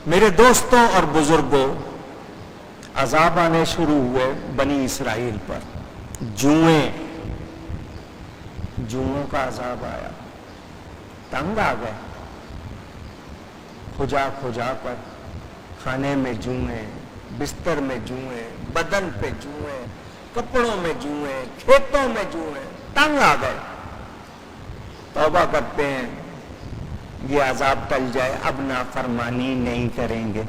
میرے دوستوں اور بزرگوں، عذاب آنے شروع ہوئے بنی اسرائیل پر، جوؤں کا عذاب آیا، تنگ آ گئے، کھجا کر کھانے میں جوئیں، بستر میں جوئیں، بدن پہ جوئیں، کپڑوں میں جوئیں، کھیتوں میں جوئیں، تنگ آ گئے۔ توبہ کرتے ہیں یہ عذاب ٹل جائے، اب نافرمانی نہیں کریں گے۔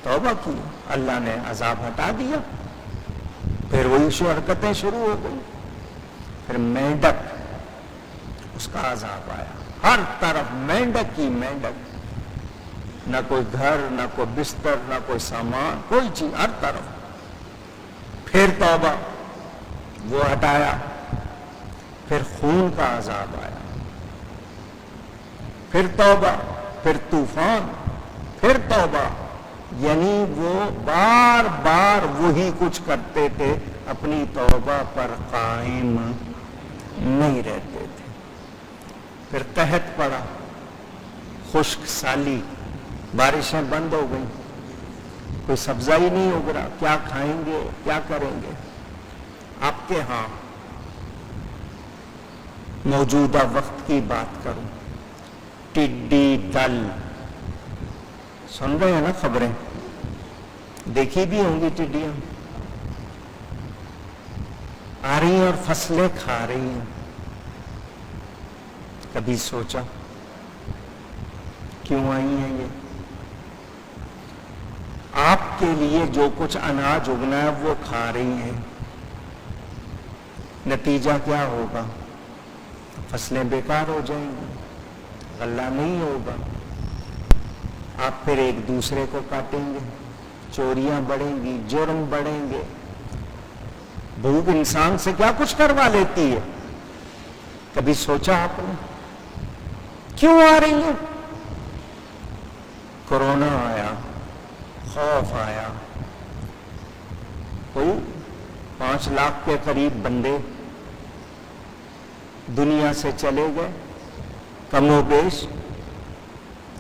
توبہ کی، اللہ نے عذاب ہٹا دیا، پھر وہی حرکتیں شروع ہو گئی۔ پھر مینڈک، اس کا عذاب آیا، ہر طرف مینڈک ہی مینڈک، نہ کوئی گھر، نہ کوئی بستر، نہ کوئی سامان، کوئی چیز، ہر طرف۔ پھر توبہ، وہ ہٹایا۔ پھر خون کا عذاب آیا، پھر توبہ، پھر طوفان، پھر توبہ۔ یعنی وہ بار بار وہی کچھ کرتے تھے، اپنی توبہ پر قائم نہیں رہتے تھے۔ پھر قحط پڑا، خشک سالی، بارشیں بند ہو گئیں، کوئی سبزہ ہی نہیں اگ رہا، کیا کھائیں گے، کیا کریں گے؟ آپ کے ہاں موجودہ وقت کی بات کروں، ٹڈی دل، سن رہے ہیں نا خبریں؟ دیکھی بھی ہوں گی، ٹڈیاں آ رہی ہیں اور فصلیں کھا رہی ہیں۔ کبھی سوچا کیوں آئی ہیں یہ؟ آپ کے لیے جو کچھ اناج اگنا ہے وہ کھا رہی ہیں، نتیجہ کیا ہوگا؟ فصلیں بیکار ہو جائیں گی، غلہ نہیں ہوگا، آپ پھر ایک دوسرے کو کاٹیں گے، چوریاں بڑھیں گی، جرم بڑھیں گے۔ بھوک انسان سے کیا کچھ کروا لیتی ہے؟ کبھی سوچا آپ نے کیوں آ رہی ہے؟ کورونا آیا، خوف آیا، کوئی 5 لاکھ کے قریب بندے دنیا سے چلے گئے، کم و بیش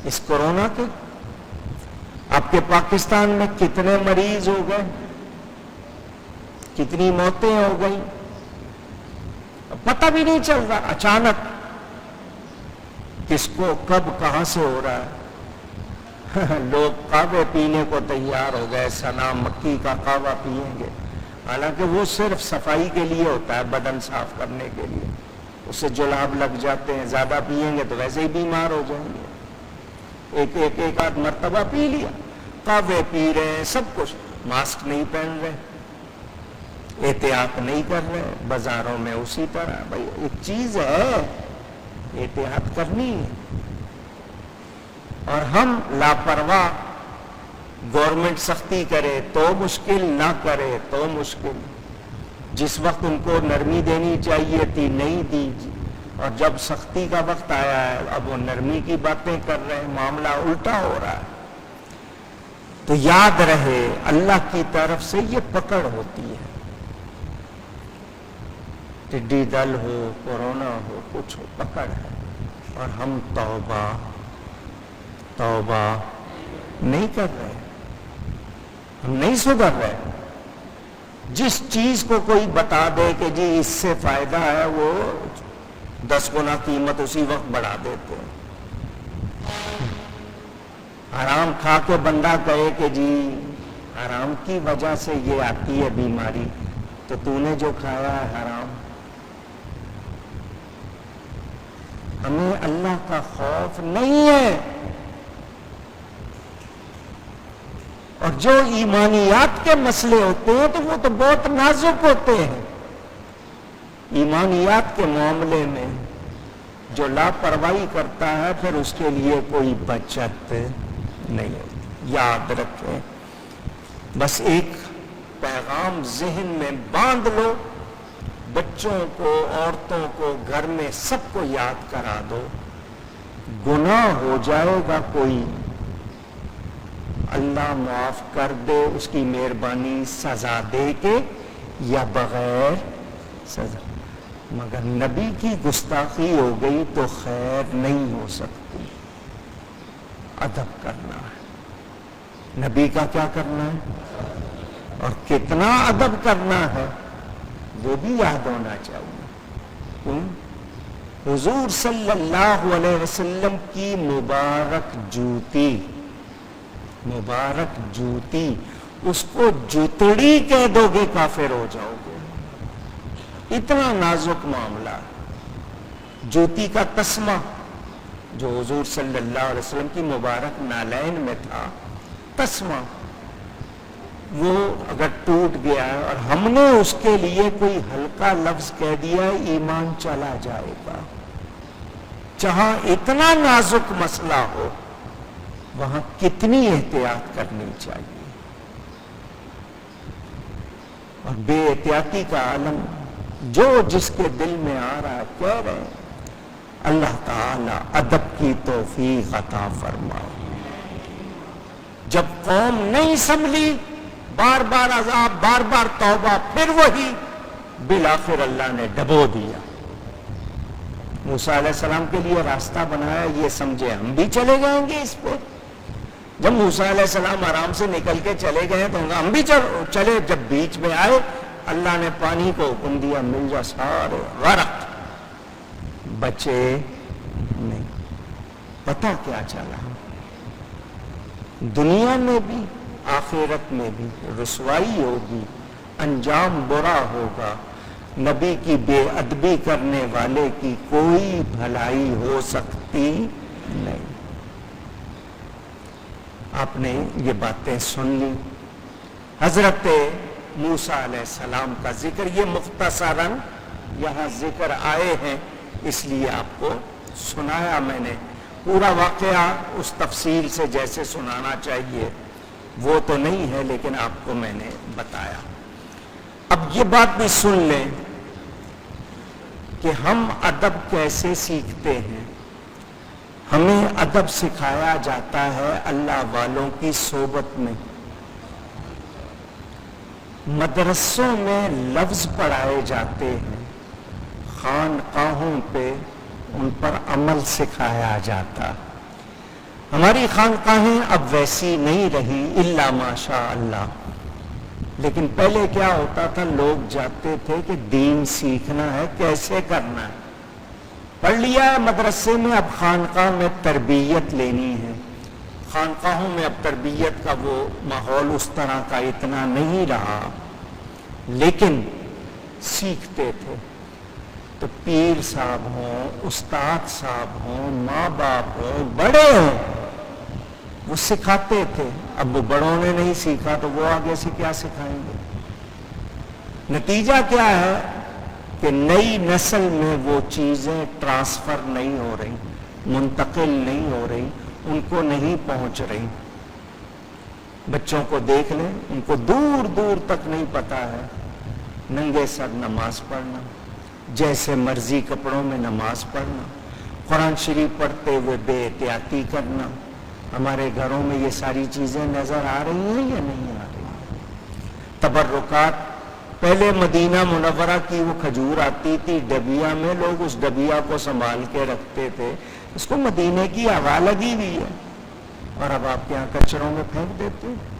اس کورونا کے۔ آپ کے پاکستان میں کتنے مریض ہو گئے، کتنی موتیں ہو گئیں، پتہ بھی نہیں چل رہا۔ اچانک کس کو کب کہاں سے ہو رہا ہے۔ لوگ قہوے پینے کو تیار ہو گئے، سنا مکی کا قہوہ پیئیں گے، حالانکہ وہ صرف صفائی کے لیے ہوتا ہے، بدن صاف کرنے کے لیے، اس سے جلاب لگ جاتے ہیں، زیادہ پیئیں گے تو ویسے ہی بیمار ہو جائیں گے۔ ایک آدھ مرتبہ پی لیا، قہوے پی رہے ہیں، سب کچھ، ماسک نہیں پہن رہے، احتیاط نہیں کر رہے، بازاروں میں اسی طرح۔ بھائی ایک چیز ہے، احتیاط کرنی ہے، اور ہم لاپرواہ، گورنمنٹ سختی کرے تو مشکل، نہ کرے تو مشکل۔ جس وقت ان کو نرمی دینی چاہیے تھی نہیں دی، اور جب سختی کا وقت آیا ہے اب وہ نرمی کی باتیں کر رہے ہیں، معاملہ الٹا ہو رہا ہے۔ تو یاد رہے اللہ کی طرف سے یہ پکڑ ہوتی ہے، ٹڈی دل ہو، کورونا ہو، کچھ ہو، پکڑ ہے، اور ہم توبہ نہیں کر رہے، ہم نہیں سدھر رہے۔ جس چیز کو کوئی بتا دے کہ جی اس سے فائدہ ہے، وہ 10 گنا قیمت اسی وقت بڑھا دیتے ہیں۔ حرام کھا کے بندہ کہے کہ جی حرام کی وجہ سے یہ آتی ہے بیماری، تو نے جو کھایا ہے حرام۔ ہمیں اللہ کا خوف نہیں ہے، اور جو ایمانیات کے مسئلے ہوتے ہیں تو وہ تو بہت نازک ہوتے ہیں۔ ایمانیات کے معاملے میں جو لاپرواہی کرتا ہے پھر اس کے لیے کوئی بچت نہیں ہوتی۔ یاد رکھیں، بس ایک پیغام ذہن میں باندھ لو، بچوں کو، عورتوں کو، گھر میں سب کو یاد کرا دو، گناہ ہو جائے گا کوئی، اللہ معاف کر دے، اس کی مہربانی سزا دے کے یا بغیر سزا، مگر نبی کی گستاخی ہو گئی تو خیر نہیں ہو سکتی۔ ادب کرنا ہے، نبی کا کیا کرنا ہے اور کتنا ادب کرنا ہے وہ بھی یاد ہونا چاہیے۔ حضور صلی اللہ علیہ وسلم کی مبارک جوتی اس کو جوتڑی کہہ دو گے کافر ہو جاؤ گے، اتنا نازک معاملہ۔ جوتی کا تسمہ جو حضور صلی اللہ علیہ وسلم کی مبارک نالین میں تھا، تسمہ وہ اگر ٹوٹ گیا ہے اور ہم نے اس کے لیے کوئی ہلکا لفظ کہہ دیا، ایمان چلا جائے گا۔ جہاں اتنا نازک مسئلہ ہو وہاں کتنی احتیاط کرنی چاہیے، اور بے احتیاطی کا عالم جو جس کے دل میں آ رہا ہے کہہ رہے ہیں۔ اللہ تعالی ادب کی توفیق عطا فرمائے۔ جب قوم نہیں سنبھلی، بار بار عذاب، بار بار توبہ، پھر وہی، بالآخر اللہ نے ڈبو دیا۔ موسیٰ علیہ السلام کے لیے راستہ بنایا، یہ سمجھے ہم بھی چلے جائیں گے اس پہ۔ جب موسیٰ علیہ السلام آرام سے نکل کے چلے گئے تو ہم بھی چلے۔ جب بیچ میں آئے اللہ نے پانی کو حکم دیا، مل جا، سارے غرق، بچے نہیں۔ پتہ کیا چلا؟ دنیا میں بھی آخرت میں بھی رسوائی ہوگی، انجام برا ہوگا۔ نبی کی بے ادبی کرنے والے کی کوئی بھلائی ہو سکتی نہیں۔ آپ نے یہ باتیں سن لی۔ حضرت موسیٰ علیہ السلام کا ذکر یہ مختصراً یہاں ذکر آئے ہیں، اس لیے آپ کو سنایا میں نے۔ پورا واقعہ اس تفصیل سے جیسے سنانا چاہیے وہ تو نہیں ہے، لیکن آپ کو میں نے بتایا۔ اب یہ بات بھی سن لیں کہ ہم ادب کیسے سیکھتے ہیں۔ ہمیں ادب سکھایا جاتا ہے اللہ والوں کی صحبت میں۔ مدرسوں میں لفظ پڑھائے جاتے ہیں، خانقاہوں پہ ان پر عمل سکھایا جاتا۔ ہماری خانقاہیں اب ویسی نہیں رہی الا ماشاء اللہ، لیکن پہلے کیا ہوتا تھا، لوگ جاتے تھے کہ دین سیکھنا ہے، کیسے کرنا ہے، پڑھ لیا ہے مدرسے میں، اب خانقاہ میں تربیت لینی ہے۔ خانقاہوں میں اب تربیت کا وہ ماحول اس طرح کا اتنا نہیں رہا، لیکن سیکھتے تھے۔ تو پیر صاحب ہوں، استاد صاحب ہوں، ماں باپ ہوں، بڑے ہوں، وہ سکھاتے تھے۔ اب وہ بڑوں نے نہیں سیکھا تو وہ آگے سے کیا سکھائیں گے؟ نتیجہ کیا ہے کہ نئی نسل میں وہ چیزیں ٹرانسفر نہیں ہو رہی، منتقل نہیں ہو رہی، ان کو نہیں پہنچ رہی۔ بچوں کو دیکھ لیں، ان کو دور دور تک نہیں پتا ہے ننگے سر نماز پڑھنا، جیسے مرضی کپڑوں میں نماز پڑھنا، قرآن شریف پڑھتے ہوئے بے احتیاطی کرنا۔ ہمارے گھروں میں یہ ساری چیزیں نظر آ رہی ہیں یا نہیں آ رہی ہیں؟ تبرکات، پہلے مدینہ منورہ کی وہ کھجور آتی تھی ڈبیا میں، لوگ اس ڈبیا کو سنبھال کے رکھتے تھے، اس کو مدینے کی ہوا لگی ہوئی ہے، اور اب آپ کے یہاں کچروں میں پھینک دیتے ہیں۔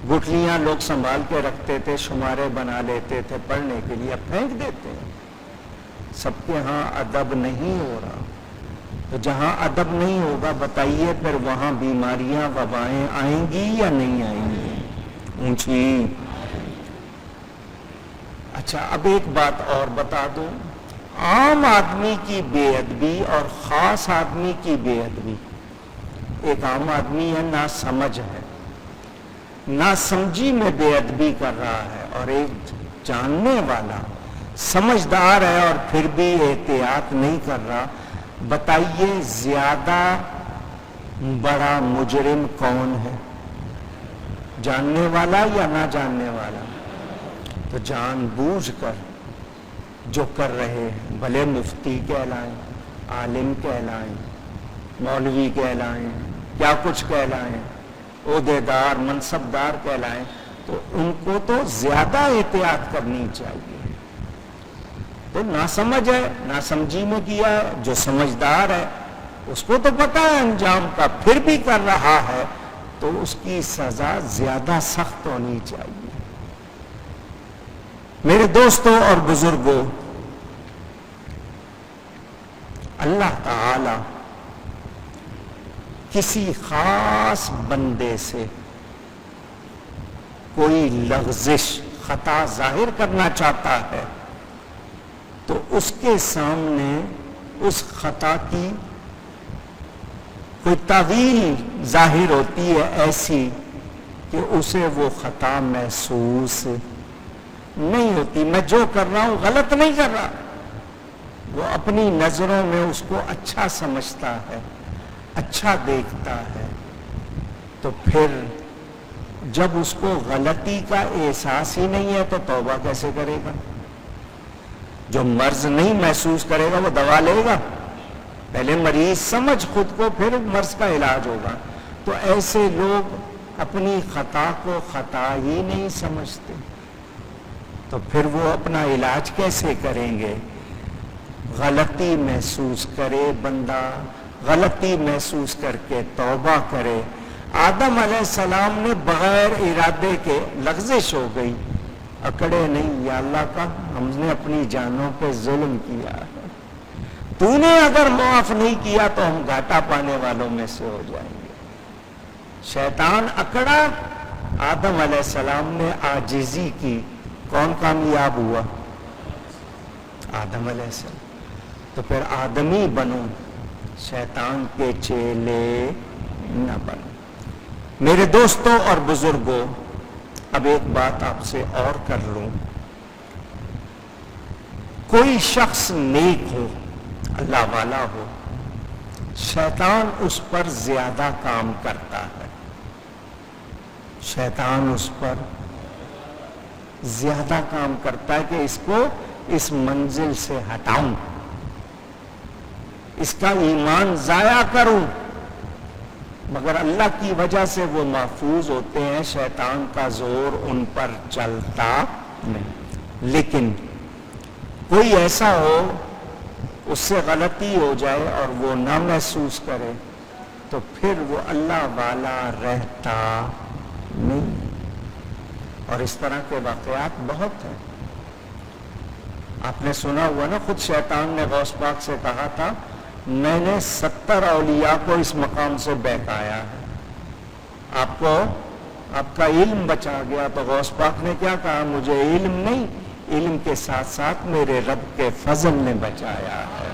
گٹھلیاں لوگ سنبھال کے رکھتے تھے، شمارے بنا لیتے تھے پڑھنے کے لیے، اب پھینک دیتے ہیں۔ سب کے ہاں ادب نہیں ہو رہا، تو جہاں ادب نہیں ہوگا بتائیے پھر وہاں بیماریاں وبائیں آئیں گی یا نہیں آئیں گی؟ اونچی۔ اچھا، اب ایک بات اور بتا دوں، عام آدمی کی بے ادبی اور خاص آدمی کی بے ادبی۔ ایک عام آدمی ہے، نا سمجھ ہے، نا سمجھی میں بے ادبی کر رہا ہے، اور ایک جاننے والا سمجھدار ہے اور پھر بھی احتیاط نہیں کر رہا۔ بتائیے زیادہ بڑا مجرم کون ہے، جاننے والا یا نہ جاننے والا؟ تو جان بوجھ کر جو کر رہے ہیں، بھلے مفتی کہلائیں، عالم کہلائیں، مولوی کہلائیں، کیا کچھ کہلائیں، عہدیدار منصبدار کہلائیں، تو ان کو تو زیادہ احتیاط کرنی چاہیے۔ تو ناسمجھ ہے، ناسمجھی میں کیا ہے، جو سمجھدار ہے اس کو تو پتہ ہے انجام کا، پھر بھی کر رہا ہے تو اس کی سزا زیادہ سخت ہونی چاہیے۔ میرے دوستوں اور بزرگوں، اللہ تعالی کسی خاص بندے سے کوئی لغزش، خطا ظاہر کرنا چاہتا ہے تو اس کے سامنے اس خطا کی کوئی تعویل ظاہر ہوتی ہے ایسی کہ اسے وہ خطا محسوس نہیں ہوتی۔ میں جو کر رہا ہوں غلط نہیں کر رہا، وہ اپنی نظروں میں اس کو اچھا سمجھتا ہے، اچھا دیکھتا ہے۔ تو پھر جب اس کو غلطی کا احساس ہی نہیں ہے تو توبہ کیسے کرے گا؟ جو مرض نہیں محسوس کرے گا وہ دوا لے گا؟ پہلے مریض سمجھ خود کو، پھر مرض کا علاج ہوگا۔ تو ایسے لوگ اپنی خطا کو خطا ہی نہیں سمجھتے، تو پھر وہ اپنا علاج کیسے کریں گے؟ غلطی محسوس کرے بندہ، غلطی محسوس کر کے توبہ کرے۔ آدم علیہ السلام نے بغیر ارادے کے لغزش ہو گئی، اکڑے نہیں، یا اللہ کا ہم نے اپنی جانوں پہ ظلم کیا ہے، تو نے اگر معاف نہیں کیا تو ہم گھاٹا پانے والوں میں سے ہو جائیں گے۔ شیطان اکڑا، آدم علیہ السلام نے عاجزی کی، کون کامیاب ہوا؟ آدم علیہ السلام۔ تو پھر آدمی بنو، شیطان کے چیلے نہ بنو۔ میرے دوستوں اور بزرگوں، اب ایک بات آپ سے اور کر لوں۔ کوئی شخص نیک ہو، اللہ والا ہو، شیطان اس پر زیادہ کام کرتا ہے، شیطان اس پر زیادہ کام کرتا ہے کہ اس کو اس منزل سے ہٹاؤں، اس کا ایمان ضائع کروں، مگر اللہ کی وجہ سے وہ محفوظ ہوتے ہیں، شیطان کا زور ان پر چلتا نہیں۔ لیکن کوئی ایسا ہو اس سے غلطی ہو جائے اور وہ نہ محسوس کرے تو پھر وہ اللہ والا رہتا نہیں۔ اور اس طرح کے واقعات بہت ہیں۔ آپ نے سنا ہوا نا، خود شیطان نے غوث پاک سے کہا تھا میں نے 70 اولیاء کو اس مقام سے بہکایا ہے، آپ کو آپ کا علم بچا گیا۔ تو غوث پاک نے کیا کہا؟ مجھے علم نہیں، علم کے ساتھ ساتھ میرے رب کے فضل نے بچایا ہے۔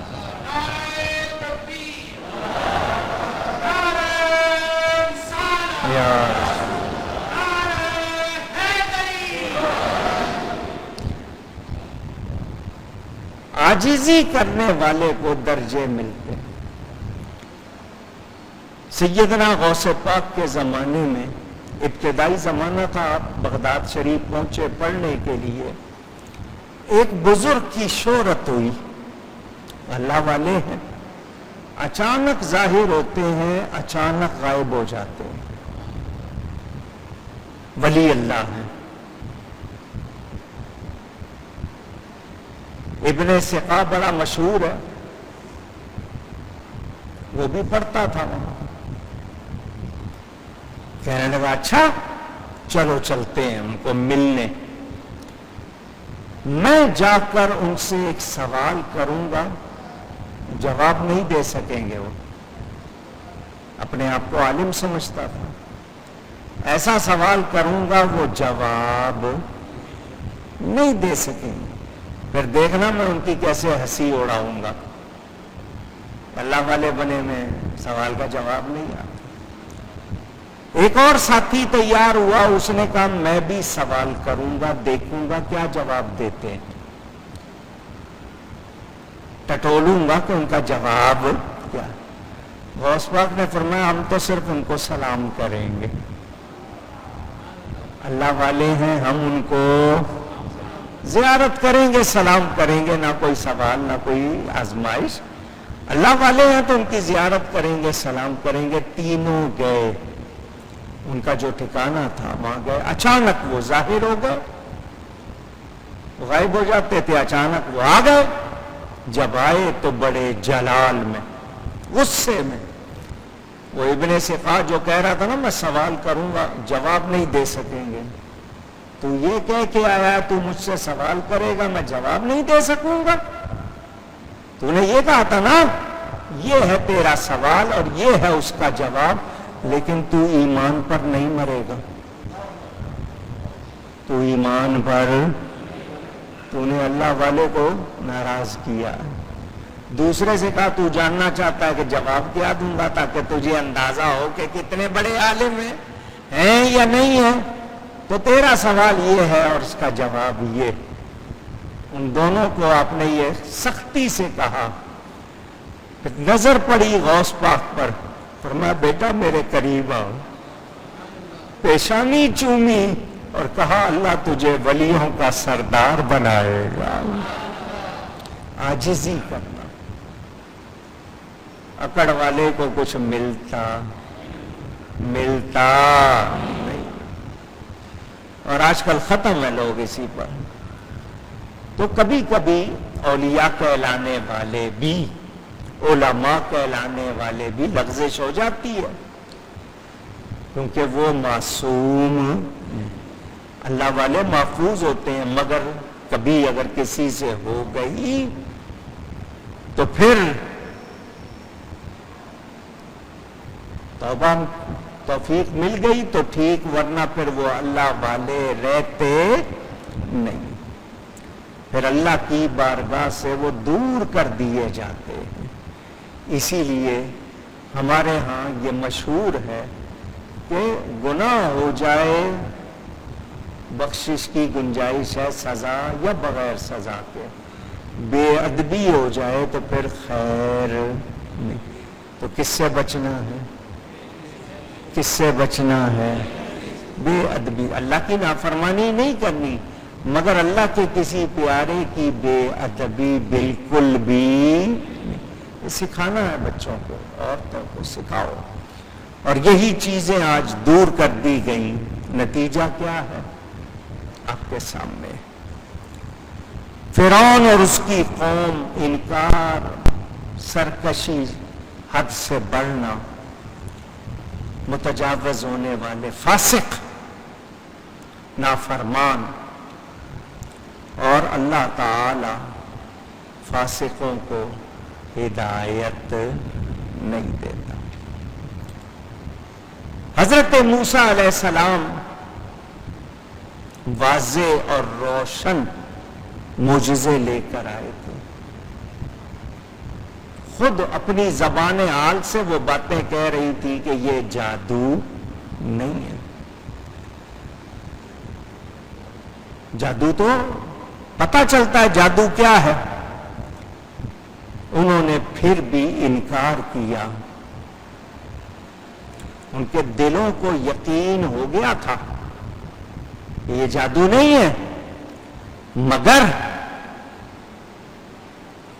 عاجزی کرنے والے کو درجے ملتے ہیں۔ سیدنا غوث پاک کے زمانے میں، ابتدائی زمانہ تھا، آپ بغداد شریف پہنچے پڑھنے کے لیے، ایک بزرگ کی شہرت ہوئی، اللہ والے ہیں، اچانک ظاہر ہوتے ہیں، اچانک غائب ہو جاتے ہیں، ولی اللہ ہیں۔ ابن سقا بڑا مشہور ہے، وہ بھی پڑھتا تھا وہاں، کہنے لگا اچھا چلو چلتے ہیں ان کو ملنے، میں جا کر ان سے ایک سوال کروں گا، جواب نہیں دے سکیں گے، وہ اپنے آپ کو عالم سمجھتا تھا، ایسا سوال کروں گا وہ جواب نہیں دے سکیں گے، پھر دیکھنا میں ان کی کیسے ہنسی اڑاؤں گا۔ اللہ والے بنے میں سوال کا جواب نہیں آتا۔ ایک اور ساتھی تیار ہوا، اس نے کہا میں بھی سوال کروں گا، دیکھوں گا کیا جواب دیتے ہیں، ٹٹولوں گا کہ ان کا جواب کیا۔ غوث پاک نے فرمایا ہم تو صرف ان کو سلام کریں گے، اللہ والے ہیں، ہم ان کو زیارت کریں گے، سلام کریں گے، نہ کوئی سوال نہ کوئی آزمائش، اللہ والے ہیں تو ان کی زیارت کریں گے، سلام کریں گے۔ تینوں گئے، ان کا جو ٹھکانہ تھا وہاں گئے، اچانک وہ ظاہر ہو گئے، غائب ہو جاتے تھے، اچانک وہ آ گئے، جب آئے تو بڑے جلال میں، غصے میں. وہ ابن سقا جو کہہ رہا تھا نا میں سوال کروں گا جواب نہیں دے سکیں گے، تو یہ کہہ کے آیا تو مجھ سے سوال کرے گا میں جواب نہیں دے سکوں گا. تو نے یہ کہا تھا نا یہ ہے تیرا سوال اور یہ ہے اس کا جواب، لیکن تو ایمان پر نہیں مرے گا. تو ایمان پر تو نے اللہ والے کو ناراض کیا. دوسرے سے کہا تو جاننا چاہتا ہے کہ جواب کیا دوں گا تاکہ تجھے اندازہ ہو کہ کتنے بڑے عالم ہیں یا نہیں ہیں. تو تیرا سوال یہ ہے اور اس کا جواب یہ. ان دونوں کو آپ نے یہ سختی سے کہا. نظر پڑی غوث پاک پر، فرمایا بیٹا میرے قریب آؤ. پیشانی چومی اور کہا اللہ تجھے ولیوں کا سردار بنائے گا. عاجزی کرنا. اکڑ والے کو کچھ ملتا نہیں. اور آج کل ختم ہے لوگ اسی پر. تو کبھی کبھی اولیاء کہلانے والے بھی، علماء کہلانے والے بھی لغزش ہو جاتی ہے، کیونکہ وہ معصوم اللہ والے محفوظ ہوتے ہیں. مگر کبھی اگر کسی سے ہو گئی تو پھر توبہ توفیق مل گئی تو ٹھیک، ورنہ پھر وہ اللہ والے رہتے نہیں. پھر اللہ کی بارگاہ سے وہ دور کر دیے جاتے ہیں. اسی لیے ہمارے ہاں یہ مشہور ہے کہ گناہ ہو جائے بخشش کی گنجائش ہے سزا یا بغیر سزا کے. بے ادبی ہو جائے تو پھر خیر نہیں. تو کس سے بچنا ہے؟ کس سے بچنا ہے؟ بے ادبی. اللہ کی نافرمانی نہیں کرنی، مگر اللہ کے کسی پیارے کی بے ادبی بالکل بھی نہیں. سکھانا ہے بچوں کو، عورتوں کو سکھاؤ. اور یہی چیزیں آج دور کر دی گئیں. نتیجہ کیا ہے آپ کے سامنے؟ فرعون اور اس کی قوم، انکار، سرکشی، حد سے بڑھنا، متجاوز ہونے والے، فاسق، نافرمان. اور اللہ تعالی فاسقوں کو ہدایت نہیں دیتا. حضرت موسیٰ علیہ السلام واضح اور روشن معجزے لے کر آئے تھے. خود اپنی زبان حال سے وہ باتیں کہہ رہی تھی کہ یہ جادو نہیں ہے. جادو تو پتہ چلتا ہے جادو کیا ہے. انہوں نے پھر بھی انکار کیا. ان کے دلوں کو یقین ہو گیا تھا کہ یہ جادو نہیں ہے، مگر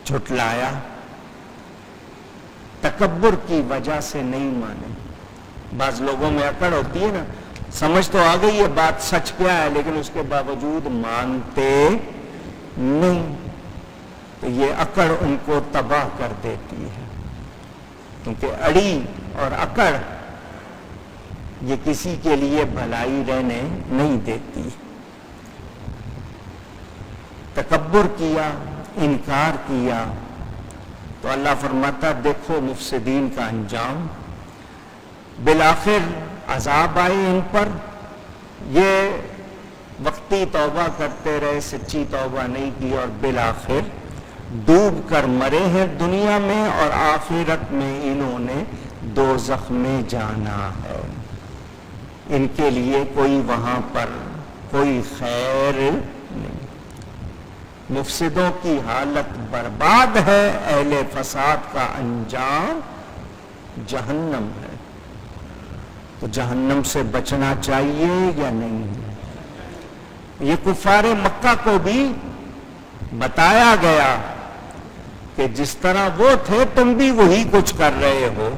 جھٹلایا. تکبر کی وجہ سے نہیں مانے. بعض لوگوں میں اکڑ ہوتی ہے نا، سمجھ تو آ گئی یہ بات سچ کیا ہے لیکن اس کے باوجود مانتے نہیں. تو یہ اکڑ ان کو تباہ کر دیتی ہے، کیونکہ اڑی اور اکڑ یہ کسی کے لیے بھلائی رہنے نہیں دیتی. تکبر کیا، انکار کیا تو اللہ فرماتا دیکھو مفسدین کا انجام. بالآخر عذاب آئے ان پر. یہ وقتی توبہ کرتے رہے، سچی توبہ نہیں کی اور بالآخر ڈوب کر مرے ہیں دنیا میں، اور آخرت میں انہوں نے دوزخ میں جانا ہے. ان کے لیے کوئی وہاں پر کوئی خیر نہیں. مفسدوں کی حالت برباد ہے. اہل فساد کا انجام جہنم ہے. تو جہنم سے بچنا چاہیے یا نہیں؟ یہ کفار مکہ کو بھی بتایا گیا کہ جس طرح وہ تھے تم بھی وہی کچھ کر رہے ہو.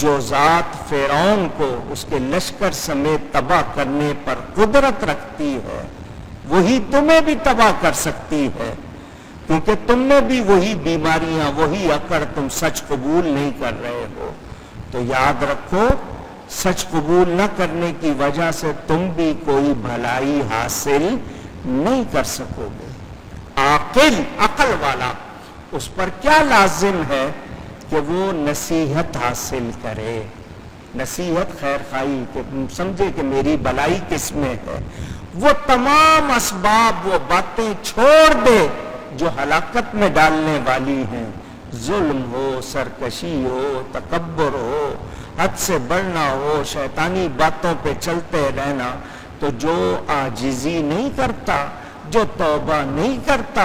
جو ذات فرعون کو اس کے لشکر سمیت تباہ کرنے پر قدرت رکھتی ہے وہی تمہیں بھی تباہ کر سکتی ہے. کیونکہ تم نے بھی وہی بیماریاں، وہی اکڑ، تم سچ قبول نہیں کر رہے ہو۔ تو یاد رکھو، سچ قبول نہ کرنے کی وجہ سے تم بھی کوئی بھلائی حاصل نہیں کر سکو گے۔ عاقل، عقل والا، اس پر کیا لازم ہے کہ وہ نصیحت حاصل کرے، نصیحت، خیر خواہی، کہ سمجھے کہ میری بھلائی کس میں ہے، وہ تمام اسباب، وہ باتیں چھوڑ دے جو ہلاکت میں ڈالنے والی ہیں، ظلم ہو، سرکشی ہو، تکبر ہو، حد سے بڑھنا ہو، شیطانی باتوں پہ چلتے رہنا۔ تو جو عاجزی نہیں کرتا، جو توبہ نہیں کرتا،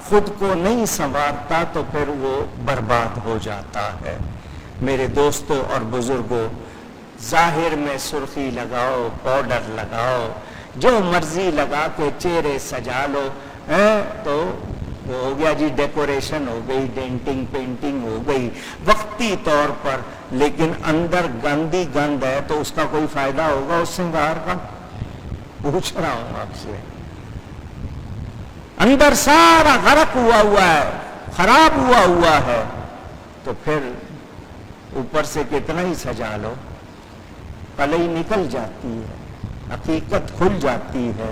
خود کو نہیں سنوارتا، تو پھر وہ برباد ہو جاتا ہے۔ میرے دوستوں اور بزرگوں، ظاہر میں سرخی لگاؤ، پاؤڈر لگاؤ، جو مرضی لگا کے چہرے سجا لو، تو وہ ہو گیا جی، ڈیکوریشن ہو گئی، ڈینٹنگ پینٹنگ ہو گئی وقتی طور پر، لیکن اندر گندی گند ہے تو اس کا کوئی فائدہ ہوگا اس سنگار کا؟ پوچھ رہا ہوں آپ سے۔ اندر سارا غرق ہوا ہے، خراب ہوا ہے، تو پھر اوپر سے کتنا ہی سجا لو، کلئی نکل جاتی ہے، حقیقت کھل جاتی ہے۔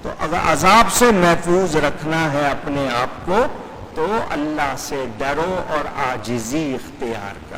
تو اگر عذاب سے محفوظ رکھنا ہے اپنے آپ کو، تو اللہ سے ڈرو اور عاجزی اختیار کرو۔